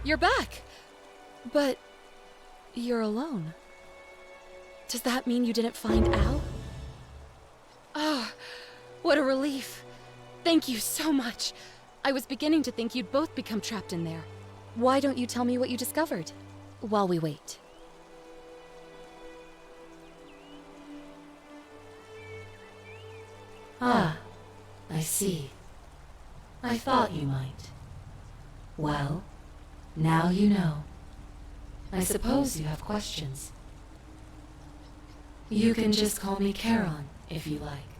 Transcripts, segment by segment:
You're back! But you're alone. Does that mean you didn't find Al? Ah, what a relief. Thank you so much. I was beginning to think you'd both become trapped in there. Why don't you tell me what you discovered, while we wait? Ah, I see. I thought you might. Well, now you know. I suppose you have questions. You can just call me Charon, if you like.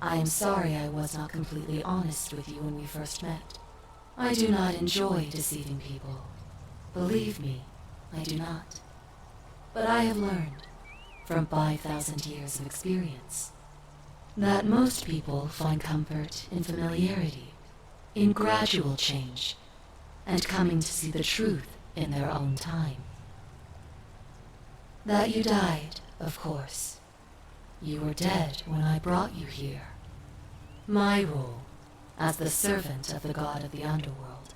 I am sorry I was not completely honest with you when we first met. I do not enjoy deceiving people. Believe me, I do not. But I have learned, from 5,000 years of experience, that most people find comfort in familiarity, in gradual change, and coming to see the truth in their own time. That you died, of course. You were dead when I brought you here. My role, as the servant of the god of the underworld,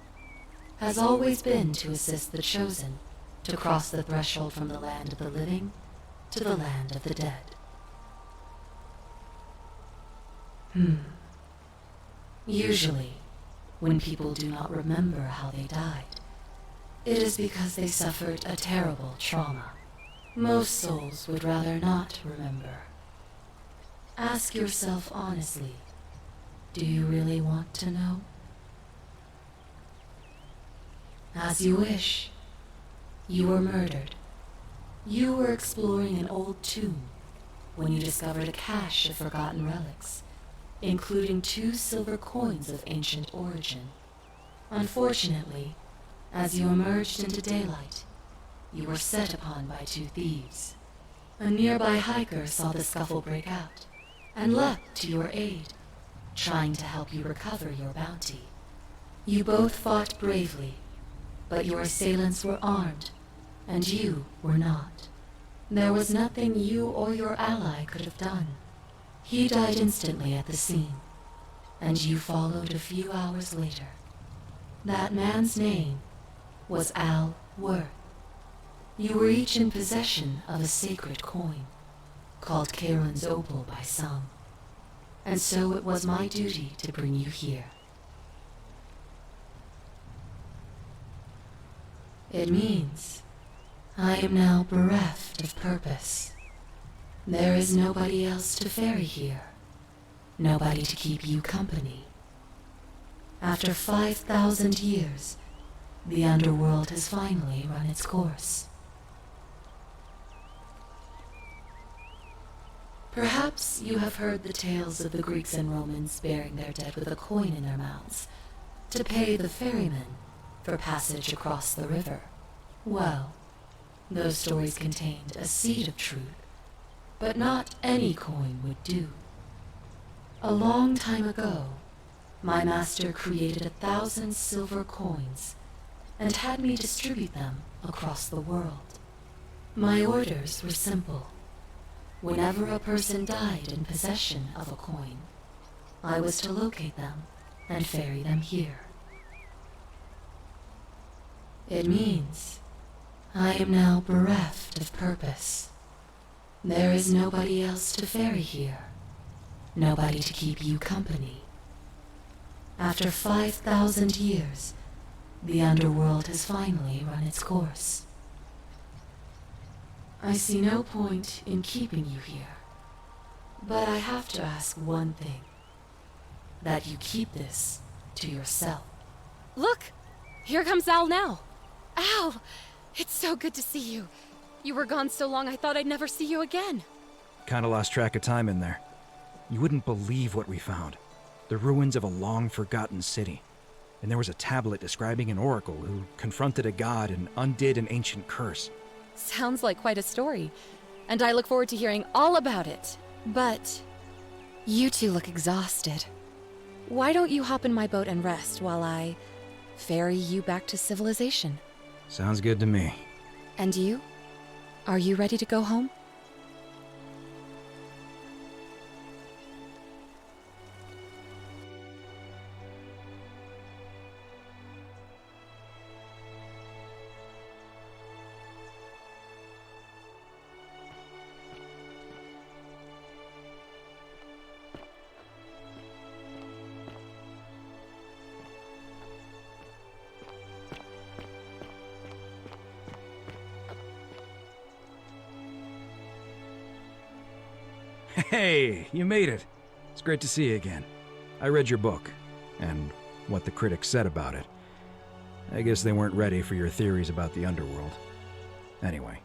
has always been to assist the chosen to cross the threshold from the land of the living to the land of the dead. Usually, when people do not remember how they died, it is because they suffered a terrible trauma. Most souls would rather not remember. Ask yourself honestly, do you really want to know? As you wish. You were murdered. You were exploring an old tomb when you discovered a cache of forgotten relics, including 2 silver coins of ancient origin. Unfortunately, as you emerged into daylight, you were set upon by 2 thieves. A nearby hiker saw the scuffle break out and leapt to your aid, trying to help you recover your bounty. You both fought bravely, but your assailants were armed, and you were not. There was nothing you or your ally could have done. He died instantly at the scene, and you followed a few hours later. That man's name was Al Worth. You were each in possession of a sacred coin, called Charon's Opal by some, and so it was my duty to bring you here. It means I am now bereft of purpose. There is nobody else to ferry here, nobody to keep you company. After 5,000 years, the underworld has finally run its course. Perhaps you have heard the tales of the Greeks and Romans burying their dead with a coin in their mouths to pay the ferryman for passage across the river. Well, those stories contained a seed of truth, but not any coin would do. A long time ago, my master created 1,000 silver coins and had me distribute them across the world. My orders were simple. Whenever a person died in possession of a coin, I was to locate them and ferry them here. It means I am now bereft of purpose. There is nobody else to ferry here, nobody to keep you company. After 5,000 years, the underworld has finally run its course. I see no point in keeping you here, but I have to ask one thing. That you keep this to yourself. Look! Here comes Al now. Al! It's so good to see you. You were gone so long I thought I'd never see you again. Kinda lost track of time in there. You wouldn't believe what we found. The ruins of a long-forgotten city. And there was a tablet describing an oracle who confronted a god and undid an ancient curse. Sounds like quite a story, and I look forward to hearing all about it. But you two look exhausted. Why don't you hop in my boat and rest while I ferry you back to civilization? Sounds good to me. And you? Are you ready to go home? Hey, you made it. It's great to see you again. I read your book, and what the critics said about it. I guess they weren't ready for your theories about the underworld. Anyway,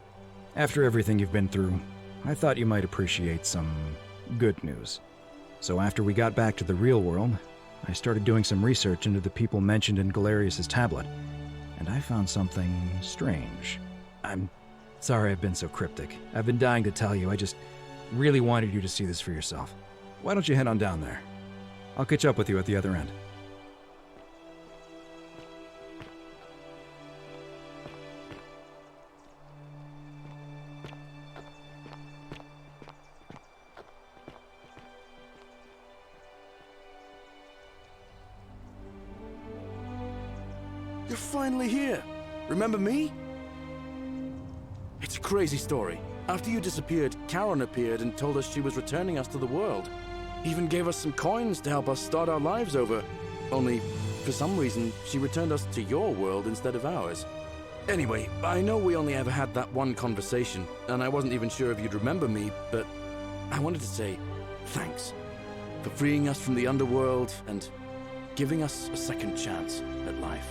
after everything you've been through, I thought you might appreciate some good news. So after we got back to the real world, I started doing some research into the people mentioned in Galerius' tablet, and I found something strange. I'm sorry I've been so cryptic. I've been dying to tell you, I just really wanted you to see this for yourself. Why don't you head on down there? I'll catch up with you at the other end. You're finally here. Remember me? It's a crazy story. After you disappeared, Karen appeared and told us she was returning us to the world. Even gave us some coins to help us start our lives over. Only, for some reason, she returned us to your world instead of ours. Anyway, I know we only ever had that one conversation, and I wasn't even sure if you'd remember me, but I wanted to say thanks for freeing us from the underworld and giving us a second chance at life.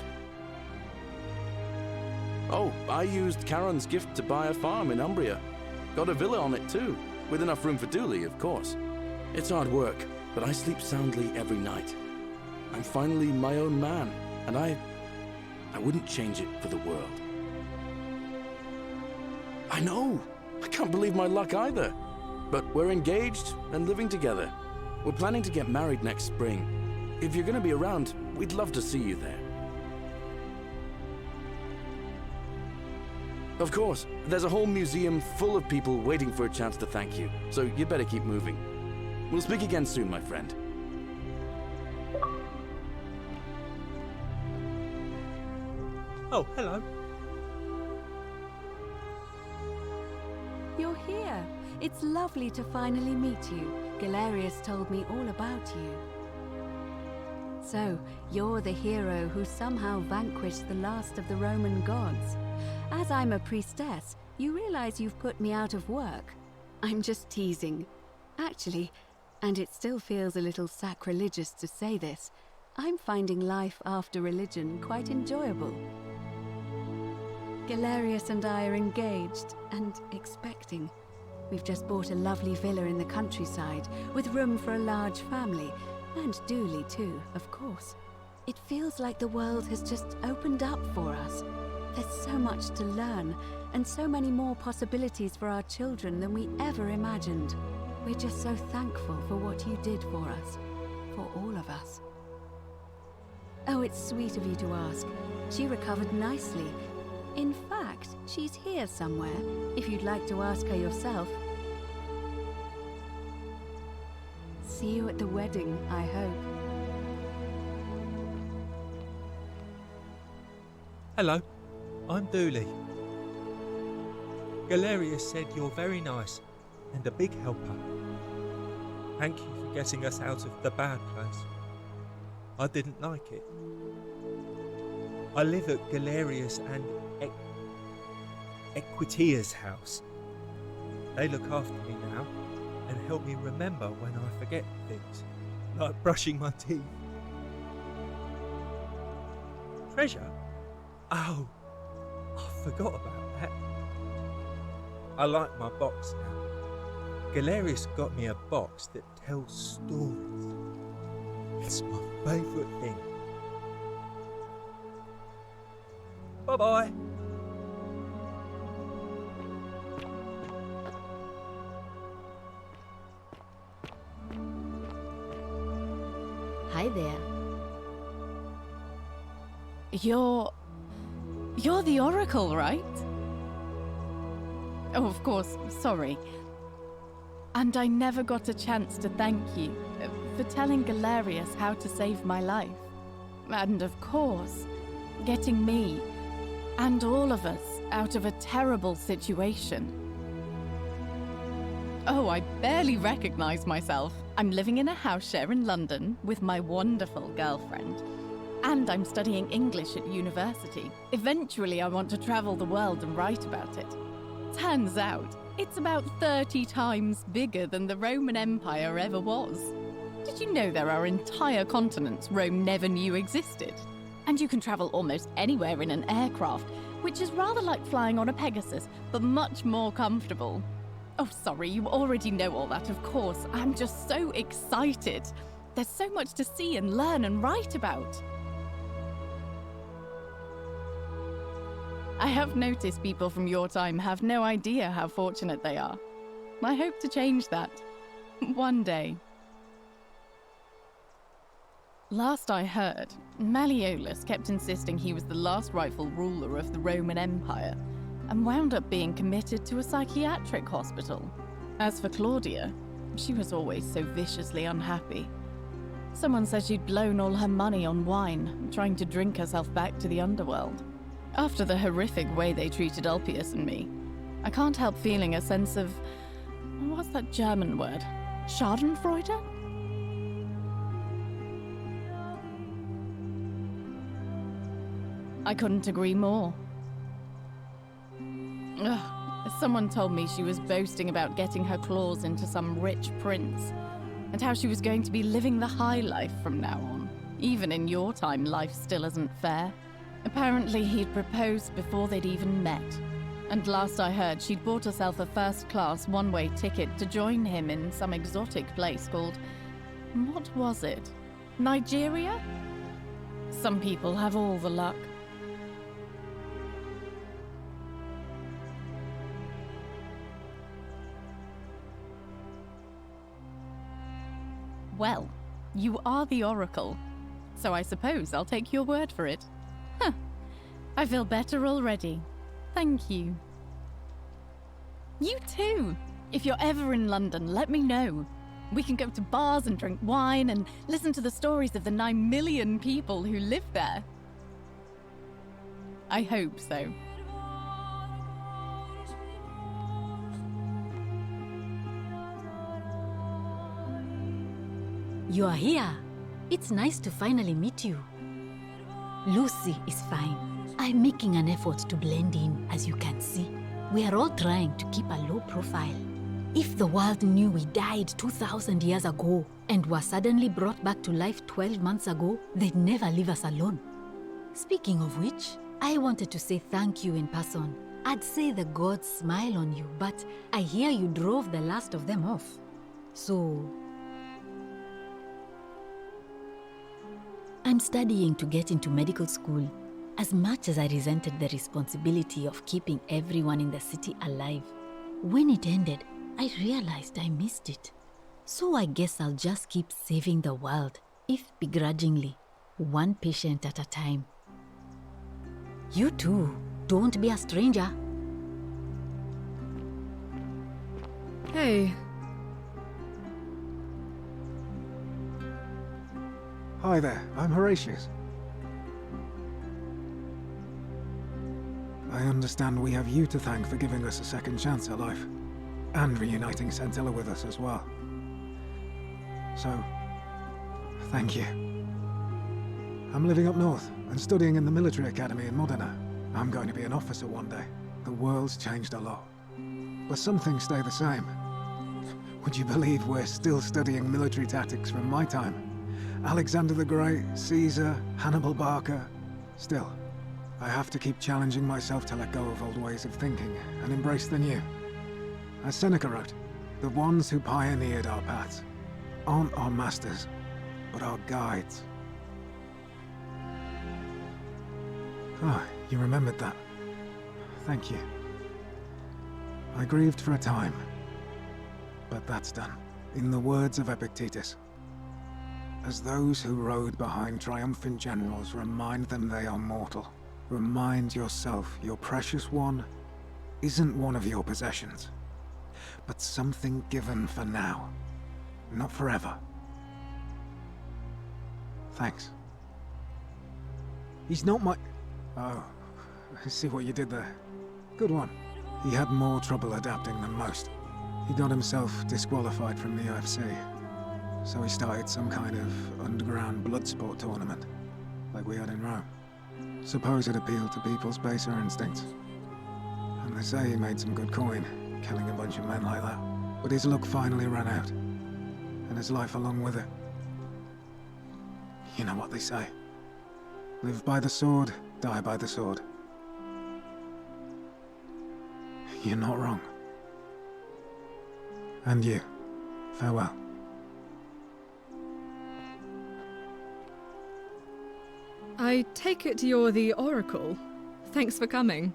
Oh, I used Karen's gift to buy a farm in Umbria. Got a villa on it too, with enough room for Dooley, of course. It's hard work, but I sleep soundly every night. I'm finally my own man, and I wouldn't change it for the world. I know! I can't believe my luck either. But we're engaged and living together. We're planning to get married next spring. If you're gonna be around, we'd love to see you there. Of course, there's a whole museum full of people waiting for a chance to thank you, so you'd better keep moving. We'll speak again soon, my friend. Oh, hello. You're here. It's lovely to finally meet you. Galerius told me all about you. So, you're the hero who somehow vanquished the last of the Roman gods. As I'm a priestess, you realize you've put me out of work. I'm just teasing. Actually, and it still feels a little sacrilegious to say this, I'm finding life after religion quite enjoyable. Galerius and I are engaged and expecting. We've just bought a lovely villa in the countryside with room for a large family, and Dooley too, of course. It feels like the world has just opened up for us. There's so much to learn, and so many more possibilities for our children than we ever imagined. We're just so thankful for what you did for us, for all of us. Oh, it's sweet of you to ask. She recovered nicely. In fact, she's here somewhere, if you'd like to ask her yourself. See you at the wedding, I hope. Hello, I'm Dooley. Galerius said you're very nice and a big helper. Thank you for getting us out of the bad place. I didn't like it. I live at Galerius and Equitia's house. They look after me now and help me remember when I forget things, like brushing my teeth. Treasure? Oh, I forgot about that. I like my box now. Galerius got me a box that tells stories. It's my favourite thing. Bye-bye. Hi there. You're the Oracle, right? Oh, of course, sorry. And I never got a chance to thank you for telling Galerius how to save my life. And of course, getting me and all of us out of a terrible situation. Oh, I barely recognize myself. I'm living in a house share in London with my wonderful girlfriend. And I'm studying English at university. Eventually, I want to travel the world and write about it. Turns out, It's about 30 times bigger than the Roman Empire ever was. Did you know there are entire continents Rome never knew existed? And you can travel almost anywhere in an aircraft, which is rather like flying on a Pegasus, but much more comfortable. Oh, sorry, you already know all that, of course. I'm just so excited. There's so much to see and learn and write about. I have noticed people from your time have no idea how fortunate they are. I hope to change that. One day. Last I heard, Malleolus kept insisting he was the last rightful ruler of the Roman Empire, and wound up being committed to a psychiatric hospital. As for Claudia, she was always so viciously unhappy. Someone said she'd blown all her money on wine, trying to drink herself back to the underworld. After the horrific way they treated Ulpius and me, I can't help feeling a sense of... what's that German word? Schadenfreude? I couldn't agree more. Ugh, someone told me she was boasting about getting her claws into some rich prince, and how she was going to be living the high life from now on. Even in your time, life still isn't fair. Apparently he'd proposed before they'd even met. And last I heard, she'd bought herself a first-class one-way ticket to join him in some exotic place called... what was it? Nigeria? Some people have all the luck. Well, you are the Oracle, so I suppose I'll take your word for it. Huh. I feel better already. Thank you. You too! If you're ever in London, let me know. We can go to bars and drink wine and listen to the stories of the 9 million people who live there. I hope so. You are here. It's nice to finally meet you. Lucy is fine. I'm making an effort to blend in, as you can see. We are all trying to keep a low profile. If the world knew we died 2,000 years ago and were suddenly brought back to life 12 months ago, they'd never leave us alone. Speaking of which, I wanted to say thank you in person. I'd say the gods smile on you, but I hear you drove the last of them off. So... I'm studying to get into medical school. As much as I resented the responsibility of keeping everyone in the city alive, when it ended, I realized I missed it. So I guess I'll just keep saving the world, if begrudgingly, one patient at a time. You too, don't be a stranger. Hey. Hi there, I'm Horatius. I understand we have you to thank for giving us a second chance at life, and reuniting Centilla with us as well. So, thank you. I'm living up north and studying in the military academy in Modena. I'm going to be an officer one day. The world's changed a lot, but some things stay the same. Would you believe we're still studying military tactics from my time? Alexander the Great, Caesar, Hannibal Barca. Still, I have to keep challenging myself to let go of old ways of thinking and embrace the new. As Seneca wrote, the ones who pioneered our paths aren't our masters, but our guides. Ah, you remembered that. Thank you. I grieved for a time, but that's done. In the words of Epictetus, as those who rode behind triumphant generals remind them they are mortal, remind yourself your precious one isn't one of your possessions, but something given for now, not forever. Thanks. He's not my... Oh, I see what you did there. Good one. He had more trouble adapting than most. He got himself disqualified from the UFC. So he started some kind of underground blood sport tournament, like we had in Rome. Suppose it appealed to people's baser instincts. And they say he made some good coin, killing a bunch of men like that. But his luck finally ran out. And his life along with it. You know what they say. Live by the sword, die by the sword. You're not wrong. And you, farewell. I take it you're the Oracle. Thanks for coming.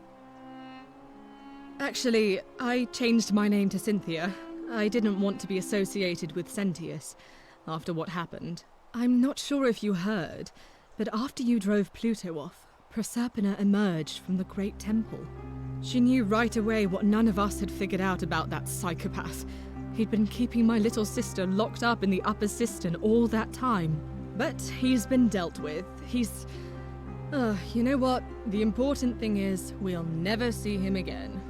Actually, I changed my name to Cynthia. I didn't want to be associated with Sentius after what happened. I'm not sure if you heard, but after you drove Pluto off, Proserpina emerged from the Great Temple. She knew right away what none of us had figured out about that psychopath. He'd been keeping my little sister locked up in the upper cistern all that time. But he's been dealt with. He's... you know what? The important thing is, we'll never see him again.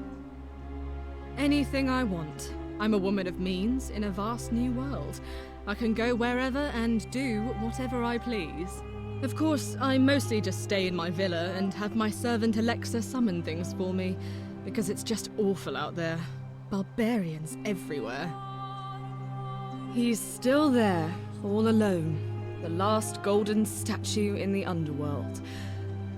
Anything I want. I'm a woman of means in a vast new world. I can go wherever and do whatever I please. Of course, I mostly just stay in my villa and have my servant Alexa summon things for me, because it's just awful out there. Barbarians everywhere. He's still there, all alone. The last golden statue in the underworld.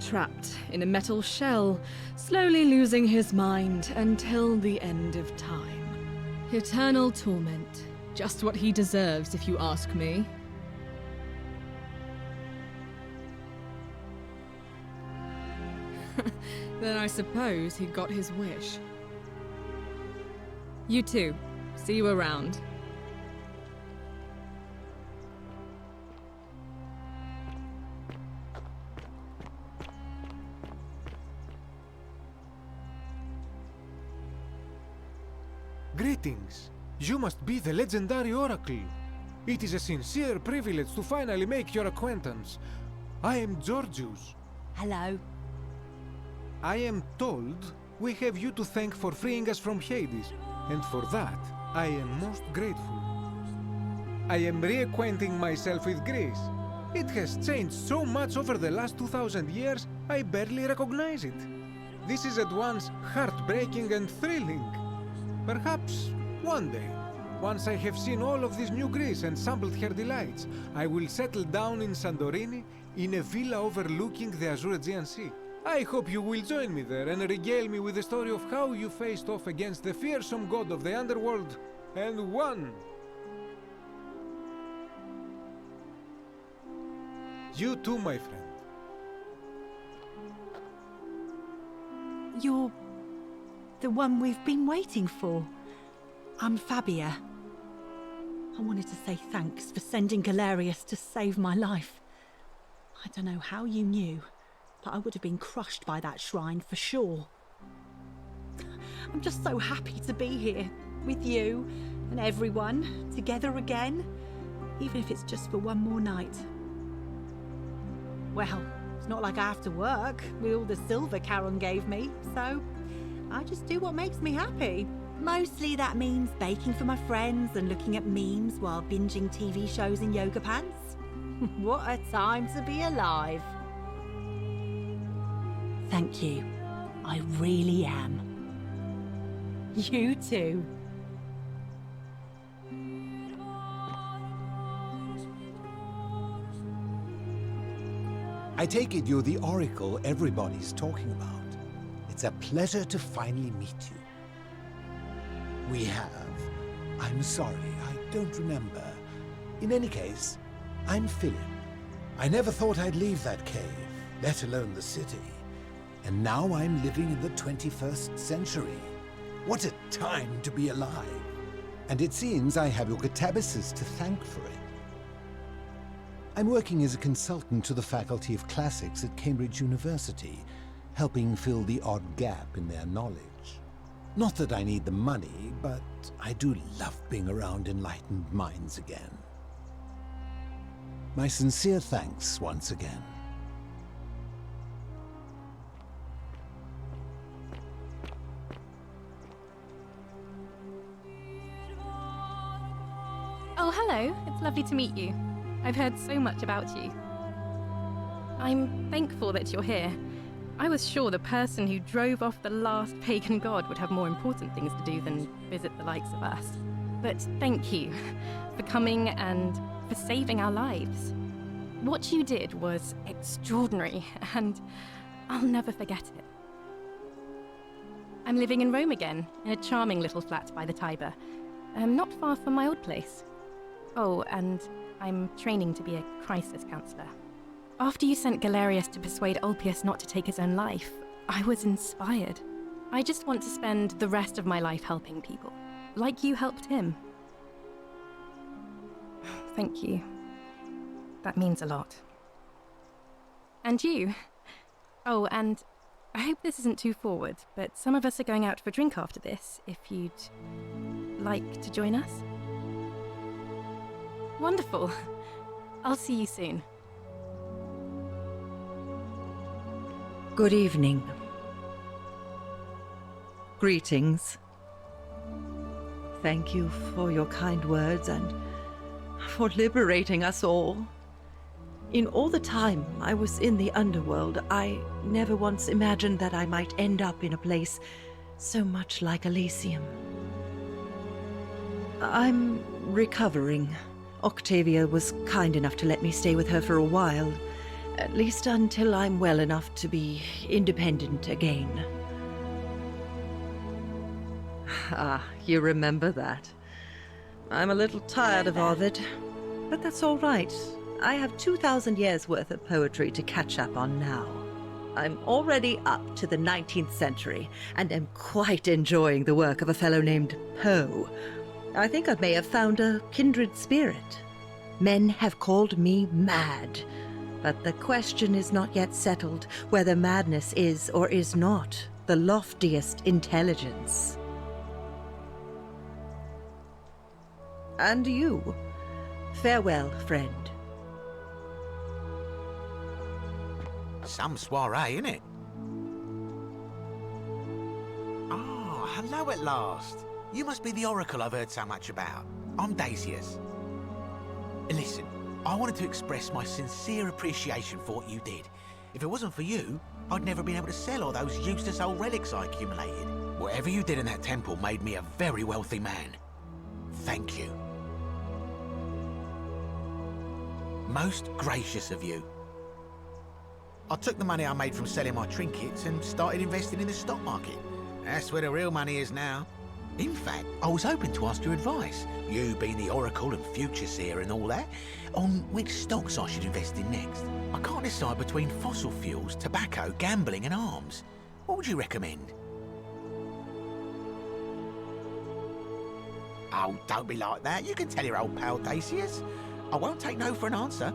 Trapped in a metal shell, slowly losing his mind until the end of time. Eternal torment. Just what he deserves, if you ask me. Then I suppose he got his wish. You too. See you around. Greetings. You must be the legendary Oracle. It is a sincere privilege to finally make your acquaintance. I am Georgius. Hello. I am told we have you to thank for freeing us from Hades, and for that I am most grateful. I am reacquainting myself with Greece. It has changed so much over the last 2000 years, I barely recognize it. This is at once heartbreaking and thrilling. Perhaps one day, once I have seen all of this new Greece and sampled her delights, I will settle down in Santorini in a villa overlooking the Azure Aegean Sea. I hope you will join me there and regale me with the story of how you faced off against the fearsome god of the underworld and won. You too, my friend. You're the one we've been waiting for. I'm Fabia. I wanted to say thanks for sending Galerius to save my life. I don't know how you knew, but I would have been crushed by that shrine for sure. I'm just so happy to be here with you and everyone together again, even if it's just for one more night. Well, it's not like I have to work with all the silver Charon gave me, so I just do what makes me happy. Mostly that means baking for my friends and looking at memes while binging TV shows in yoga pants. What a time to be alive. Thank you. I really am. You too. I take it you're the Oracle everybody's talking about. It's a pleasure to finally meet you. We have. I'm sorry, I don't remember. In any case, I'm Philip. I never thought I'd leave that cave, let alone the city. And now I'm living in the 21st century. What a time to be alive. And it seems I have your catabasis to thank for it. I'm working as a consultant to the Faculty of Classics at Cambridge University, helping fill the odd gap in their knowledge. Not that I need the money, but I do love being around enlightened minds again. My sincere thanks once again. Oh, hello. It's lovely to meet you. I've heard so much about you. I'm thankful that you're here. I was sure the person who drove off the last pagan god would have more important things to do than visit the likes of us. But thank you for coming and for saving our lives. What you did was extraordinary, and I'll never forget it. I'm living in Rome again, in a charming little flat by the Tiber, not far from my old place. Oh, and I'm training to be a crisis counselor. After you sent Galerius to persuade Ulpius not to take his own life, I was inspired. I just want to spend the rest of my life helping people, like you helped him. Thank you. That means a lot. And you. Oh, and I hope this isn't too forward, but some of us are going out for a drink after this, if you'd like to join us. Wonderful. I'll see you soon. Good evening. Greetings. Thank you for your kind words and for liberating us all. In all the time I was in the underworld, I never once imagined that I might end up in a place so much like Elysium. I'm recovering. Octavia was kind enough to let me stay with her for a while, at least until I'm well enough to be independent again. Ah, you remember that. I'm a little tired of Ovid, but that's all right. I have 2,000 years' worth of poetry to catch up on now. I'm already up to the 19th century, and am quite enjoying the work of a fellow named Poe. I think I may have found a kindred spirit. Men have called me mad, but the question is not yet settled whether madness is or is not the loftiest intelligence. And you, farewell, friend. Some soiree, innit? Ah, hello at last. You must be the oracle I've heard so much about. I'm Daisius. Listen, I wanted to express my sincere appreciation for what you did. If it wasn't for you, I'd never been able to sell all those useless old relics I accumulated. Whatever you did in that temple made me a very wealthy man. Thank you. Most gracious of you. I took the money I made from selling my trinkets and started investing in the stock market. That's where the real money is now. In fact, I was hoping to ask your advice, you being the oracle and future seer and all that, on which stocks I should invest in next. I can't decide between fossil fuels, tobacco, gambling and arms. What would you recommend? Oh, don't be like that. You can tell your old pal Dacius. I won't take no for an answer.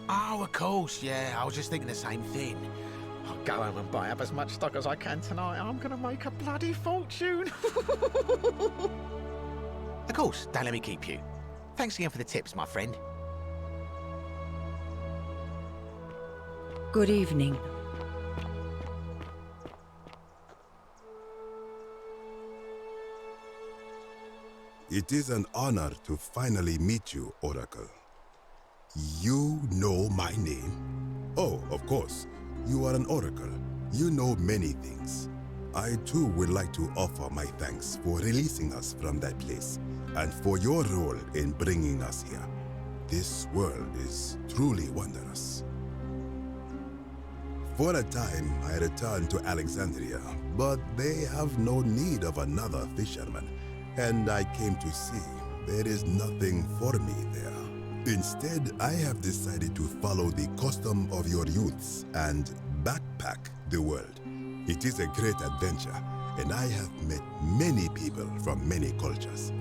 Oh, of course, yeah. I was just thinking the same thing. I'll go home and buy up as much stock as I can tonight. I'm gonna make a bloody fortune. Of course, don't let me keep you. Thanks again for the tips, my friend. Good evening. It is an honor to finally meet you, Oracle. You know my name? Oh, of course. You are an oracle. You know many things. I too would like to offer my thanks for releasing us from that place, and for your role in bringing us here. This world is truly wondrous. For a time, I returned to Alexandria, but they have no need of another fisherman, and I came to see there is nothing for me there. Instead, I have decided to follow the custom of your youths and backpack the world. It is a great adventure, and I have met many people from many cultures.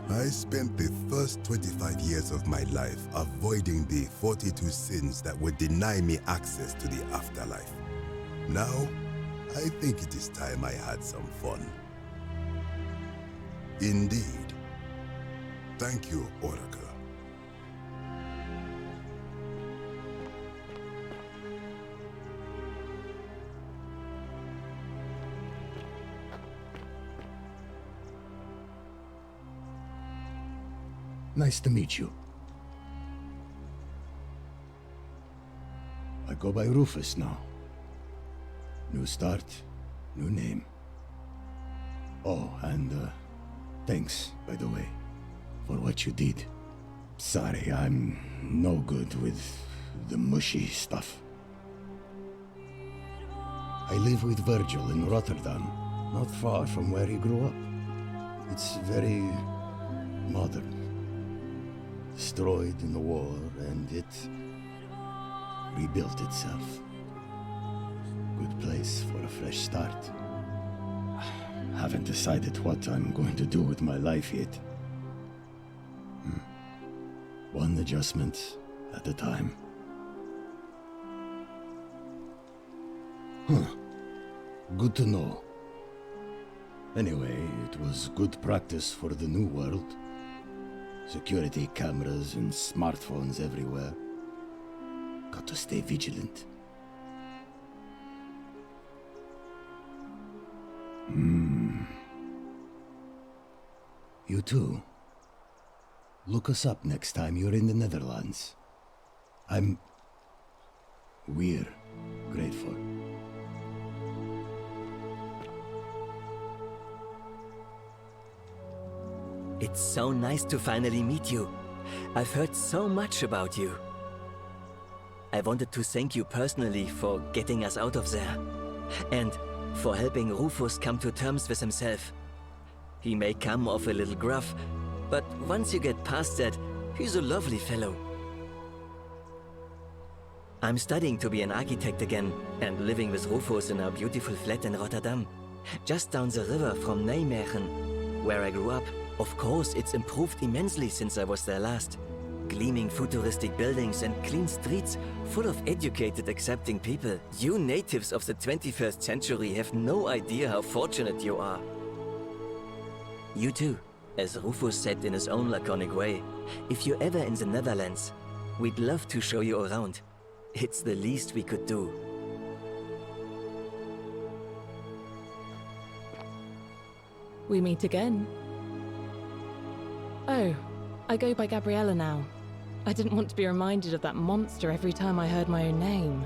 I spent the first 25 years of my life avoiding the 42 sins that would deny me access to the afterlife. Now, I think it is time I had some fun. Indeed. Thank you, Oracle. Nice to meet you. I go by Rufus now. New start, new name. Oh, and thanks, by the way, for what you did. Sorry, I'm no good with the mushy stuff. I live with Virgil in Rotterdam, not far from where he grew up. It's very modern. Destroyed in the war, and it rebuilt itself. Good place for a fresh start. Haven't decided what I'm going to do with my life yet. One adjustment at a time. Good to know. Anyway, it was good practice for the new world. Security cameras and smartphones everywhere. Got to stay vigilant. You too. Look us up next time you're in the Netherlands. We're grateful. It's so nice to finally meet you. I've heard so much about you. I wanted to thank you personally for getting us out of there. And for helping Rufus come to terms with himself. He may come off a little gruff, but once you get past that, he's a lovely fellow. I'm studying to be an architect again, and living with Rufus in our beautiful flat in Rotterdam. Just down the river from Nijmegen, where I grew up. Of course, it's improved immensely since I was there last. Gleaming futuristic buildings and clean streets full of educated, accepting people. You natives of the 21st century have no idea how fortunate you are. You too, as Rufus said in his own laconic way. If you're ever in the Netherlands, we'd love to show you around. It's the least we could do. We meet again. Oh, I go by Gabriella now. I didn't want to be reminded of that monster every time I heard my own name.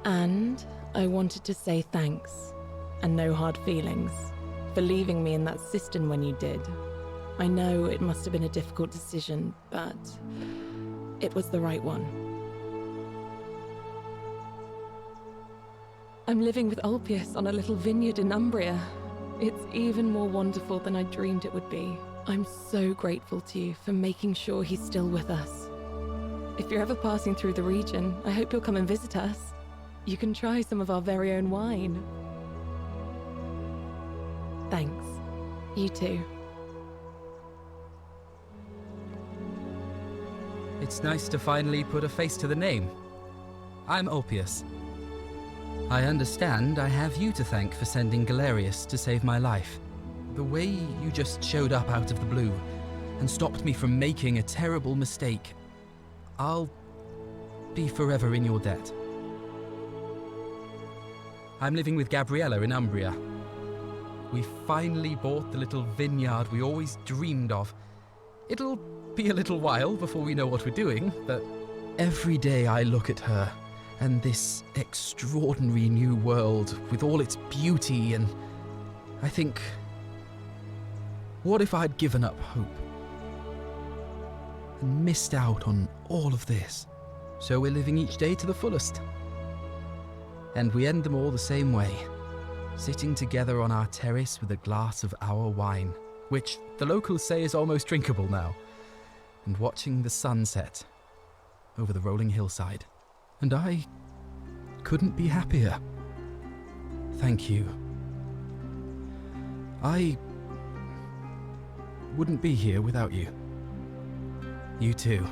And I wanted to say thanks, and no hard feelings, for leaving me in that cistern when you did. I know it must have been a difficult decision, but it was the right one. I'm living with Ulpius on a little vineyard in Umbria. It's even more wonderful than I dreamed it would be. I'm so grateful to you for making sure he's still with us. If you're ever passing through the region, I hope you'll come and visit us. You can try some of our very own wine. Thanks. You too. It's nice to finally put a face to the name. I'm Ulpius. I understand I have you to thank for sending Galerius to save my life. The way you just showed up out of the blue and stopped me from making a terrible mistake. I'll be forever in your debt. I'm living with Gabriella in Umbria. We finally bought the little vineyard we always dreamed of. It'll be a little while before we know what we're doing, but every day I look at her and this extraordinary new world with all its beauty, and I think, what if I'd given up hope and missed out on all of this? So we're living each day to the fullest. And we end them all the same way, sitting together on our terrace with a glass of our wine, which the locals say is almost drinkable now, and watching the sunset over the rolling hillside. And I couldn't be happier. Thank you. I wouldn't be here without you. You too.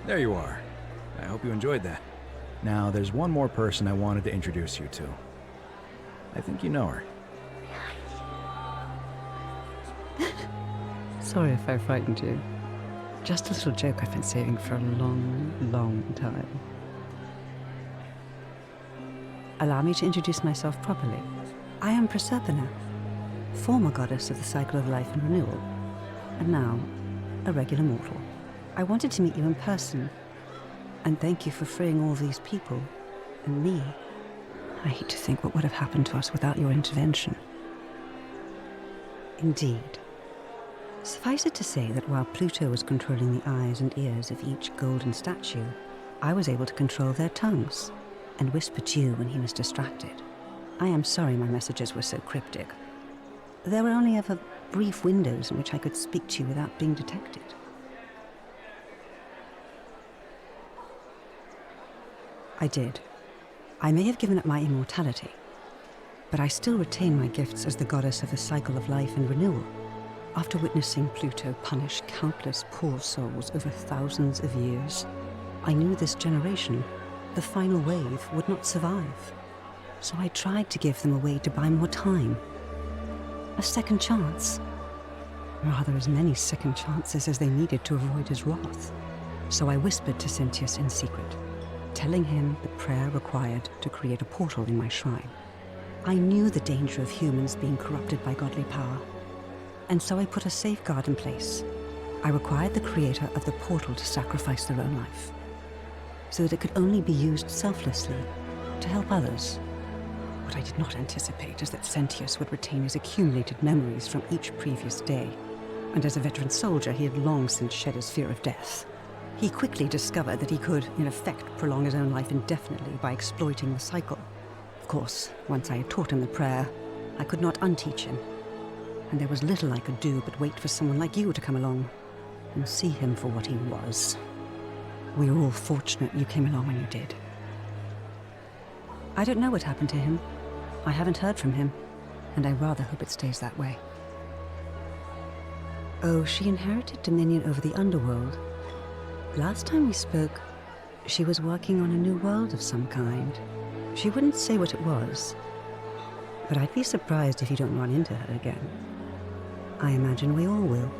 There you are. I hope you enjoyed that. Now, there's one more person I wanted to introduce you to. I think you know her. Sorry if I frightened you. Just a little joke I've been saving for a long, long time. Allow me to introduce myself properly. I am Proserpina, former goddess of the cycle of life and renewal, and now a regular mortal. I wanted to meet you in person, and thank you for freeing all these people, and me. I hate to think what would have happened to us without your intervention. Indeed. Suffice it to say that while Pluto was controlling the eyes and ears of each golden statue, I was able to control their tongues and whisper to you when he was distracted. I am sorry my messages were so cryptic. There were only ever brief windows in which I could speak to you without being detected. I did. I may have given up my immortality, but I still retain my gifts as the goddess of the cycle of life and renewal. After witnessing Pluto punish countless poor souls over thousands of years, I knew this generation, the final wave, would not survive. So I tried to give them a way to buy more time. A second chance. Rather, as many second chances as they needed to avoid his wrath. So I whispered to Sentius in secret, telling him the prayer required to create a portal in my shrine. I knew the danger of humans being corrupted by godly power, and so I put a safeguard in place. I required the creator of the portal to sacrifice their own life, so that it could only be used selflessly to help others. What I did not anticipate is that Sentius would retain his accumulated memories from each previous day, and as a veteran soldier, he had long since shed his fear of death. He quickly discovered that he could, in effect, prolong his own life indefinitely by exploiting the cycle. Of course, once I had taught him the prayer, I could not unteach him, and there was little I could do but wait for someone like you to come along and see him for what he was. We were all fortunate you came along when you did. I don't know what happened to him. I haven't heard from him, and I rather hope it stays that way. Oh, she inherited dominion over the underworld. Last time we spoke, she was working on a new world of some kind. She wouldn't say what it was, but I'd be surprised if you don't run into her again. I imagine we all will,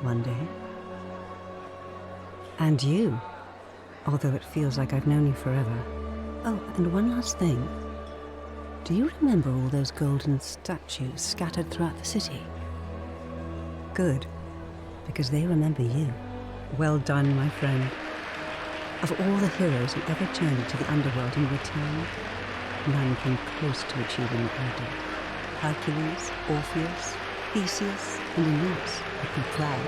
one day. And you, although it feels like I've known you forever. Oh, and one last thing. Do you remember all those golden statues scattered throughout the city? Good, because they remember you. Well done, my friend. Of all the heroes who ever journeyed to the underworld and returned, none came close to achieving what you did. Hercules, Orpheus, Theseus, and Aeneas would be proud.